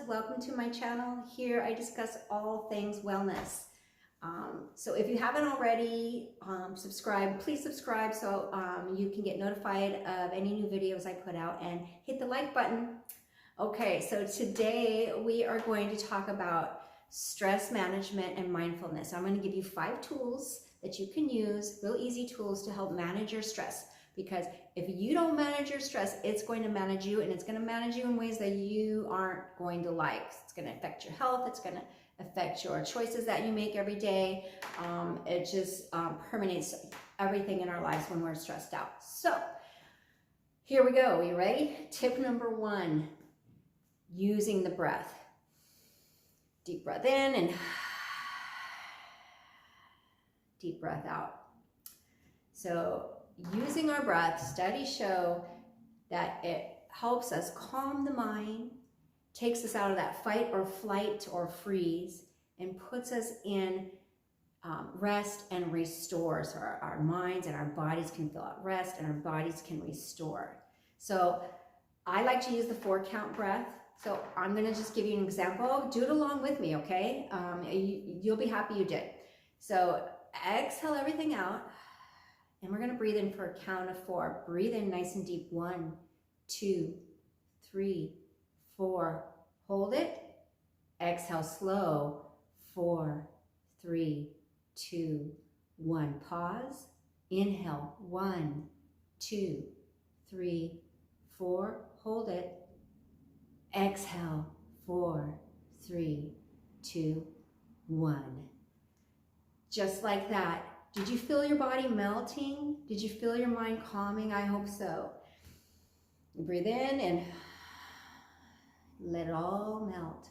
welcome to my channel. Here I discuss all things wellness. So if you haven't already subscribed, please subscribe so you can get notified of any new videos I put out, and hit the like button. Okay, so today we are going to talk about stress management and mindfulness. I'm going to give you 5 tools that you can use, real easy tools to help manage your stress. Because if you don't manage your stress, it's going to manage you, and it's going to manage you in ways that you aren't going to like. It's going to affect your health. It's going to affect your choices that you make every day. It just permeates everything in our lives when we're stressed out. So here we go. Are you ready? Tip number 1, using the breath. Deep breath in and deep breath out. So using our breath, studies show that it helps us calm the mind, takes us out of that fight or flight or freeze, and puts us in rest and restore. So our minds and our bodies can feel at rest, and our bodies can restore. So I like to use the 4-count breath. So I'm going to just give you an example. Do it along with me, okay? You'll be happy you did. So exhale everything out. And we're going to breathe in for a count of 4. Breathe in nice and deep. 1, 2, 3, 4. Hold it. Exhale slow. 4, 3, 2, 1. Pause. Inhale. 1, 2, 3, 4. Hold it. Exhale. 4, 3, 2, 1. Just like that. Did you feel your body melting? Did you feel your mind calming? I hope so. Breathe in and let it all melt.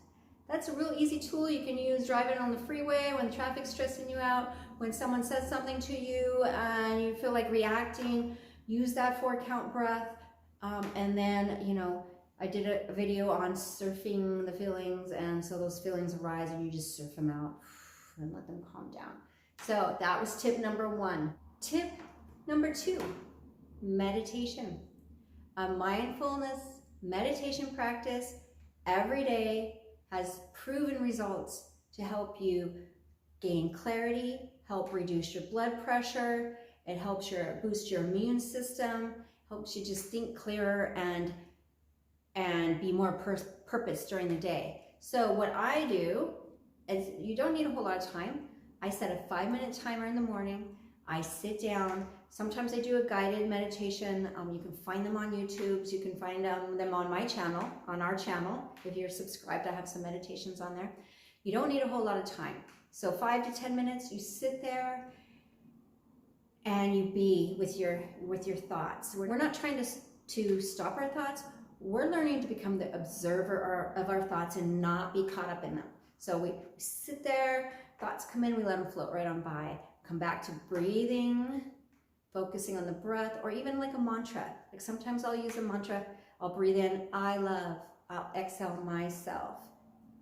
That's a real easy tool you can use driving on the freeway when traffic's stressing you out, when someone says something to you and you feel like reacting. Use that 4-count breath. And then, you know, I did a video on surfing the feelings, and so those feelings arise and you just surf them out and let them calm down. So that was tip number 1. Tip number 2, meditation. A mindfulness meditation practice every day has proven results to help you gain clarity, help reduce your blood pressure. It helps boost your immune system, helps you just think clearer and be more purpose during the day. So what I do is, you don't need a whole lot of time. I set a 5-minute timer in the morning. I sit down. Sometimes I do a guided meditation. You can find them on YouTube. You can find them on my channel, on our channel. If you're subscribed, I have some meditations on there. You don't need a whole lot of time. So 5 to 10 minutes, you sit there and you be with your thoughts. We're not trying to stop our thoughts. We're learning to become the observer of our thoughts and not be caught up in them. So we sit there, thoughts come in, we let them float right on by. Come back to breathing, focusing on the breath, or even like a mantra. Like sometimes I'll use a mantra. I'll breathe in, I love. I'll exhale, myself.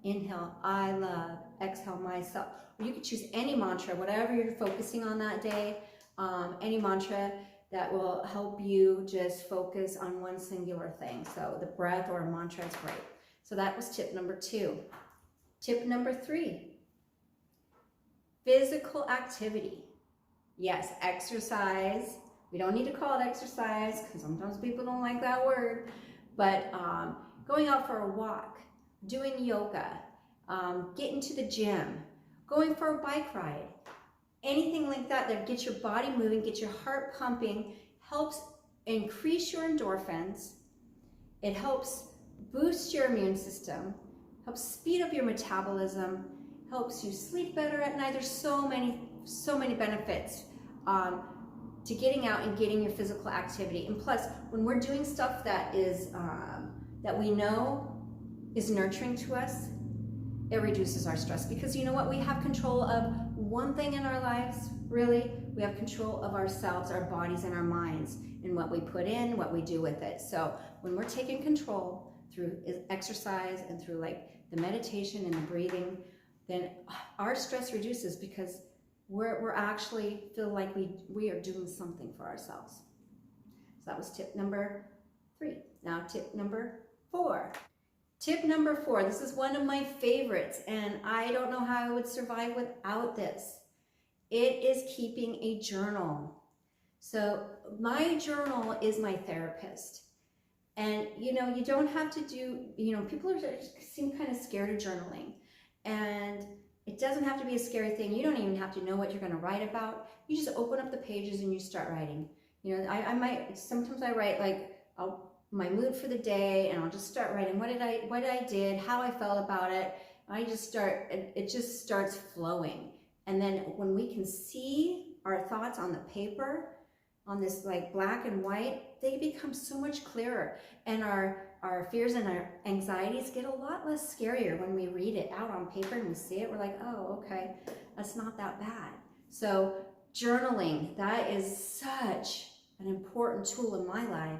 Inhale, I love. Exhale, myself. Or you could choose any mantra, whatever you're focusing on that day. Any mantra that will help you just focus on one singular thing. So the breath or a mantra is great. So that was tip number 2. Tip number 3. Physical activity. Yes, exercise. We don't need to call it exercise because sometimes people don't like that word. But going out for a walk, doing yoga, getting to the gym, going for a bike ride, anything like that that gets your body moving, gets your heart pumping, helps increase your endorphins. It helps boost your immune system, helps speed up your metabolism, helps you sleep better at night. There's so many benefits to getting out and getting your physical activity. And plus, when we're doing stuff that is that we know is nurturing to us, it reduces our stress. Because you know what? We have control of one thing in our lives, really. We have control of ourselves, our bodies, and our minds, and what we put in, what we do with it. So when we're taking control through exercise and through like the meditation and the breathing, then our stress reduces because we're actually feel like we are doing something for ourselves. So that was tip number 3. Now tip number 4. Tip number 4, this is one of my favorites, and I don't know how I would survive without this. It is keeping a journal. So my journal is my therapist. And you know, you don't have to do, you know, people seem kind of scared of journaling. And it doesn't have to be a scary thing. You don't even have to know what you're going to write about. You just open up the pages and you start writing. You know, I might, sometimes I write like my mood for the day, and I'll just start writing what I did, how I felt about it. I just start, it just starts flowing. And then when we can see our thoughts on the paper, on this like black and white, they become so much clearer. And our fears and our anxieties get a lot less scarier when we read it out on paper and we see it. We're like, oh, okay, that's not that bad. So journaling, that is such an important tool in my life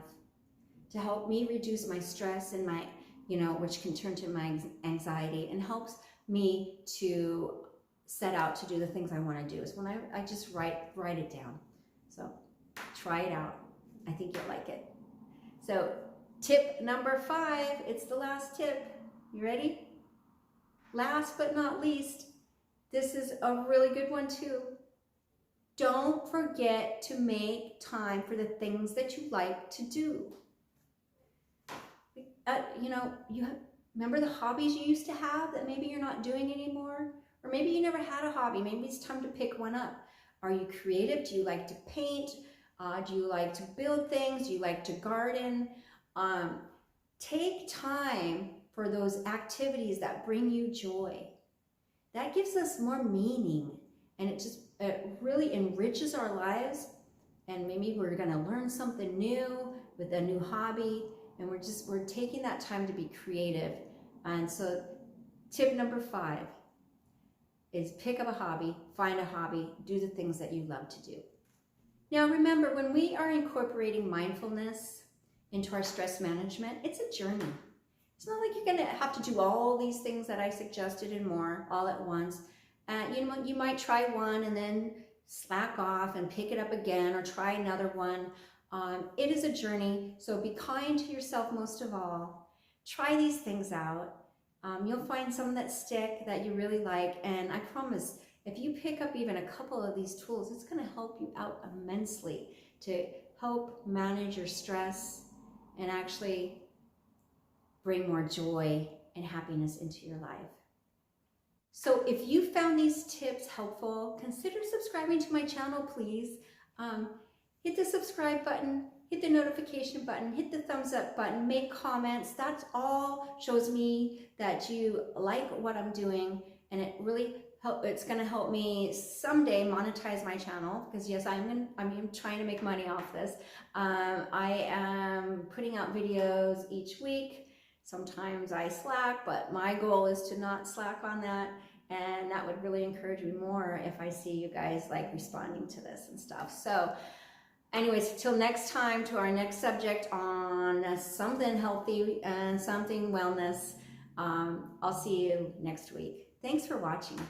to help me reduce my stress and my, you know, which can turn to my anxiety, and helps me to set out to do the things I want to do, is when I just write it down. So try it out. I think you'll like it. So tip number 5, it's the last tip. You ready? Last but not least, this is a really good one too. Don't forget to make time for the things that you like to do. You know, remember the hobbies you used to have that maybe you're not doing anymore? Or maybe you never had a hobby. Maybe it's time to pick one up. Are you creative? Do you like to paint? Do you like to build things? Do you like to garden? Take time for those activities that bring you joy. That gives us more meaning, and it really enriches our lives. And maybe we're going to learn something new with a new hobby, and we're taking that time to be creative. And so tip number 5 is pick up a hobby, find a hobby, do the things that you love to do. Now remember, when we are incorporating mindfulness into our stress management, it's a journey. It's not like you're going to have to do all these things that I suggested and more all at once. You know, you might try one and then slack off and pick it up again, or try another one. It is a journey, so be kind to yourself most of all. Try these things out. You'll find some that stick, that you really like, and I promise, if you pick up even a couple of these tools, it's going to help you out immensely to help manage your stress and actually bring more joy and happiness into your life. So if you found these tips helpful, consider subscribing to my channel, please. Hit the subscribe button, hit the notification button, hit the thumbs up button, make comments. That's all shows me that you like what I'm doing, and it really it's going to help me someday monetize my channel, because yes, I'm trying to make money off this. I am putting out videos each week. Sometimes I slack, but my goal is to not slack on that, and that would really encourage me more if I see you guys like responding to this and stuff. So anyways, till next time, to our next subject on something healthy and something wellness. I'll see you next week. Thanks for watching.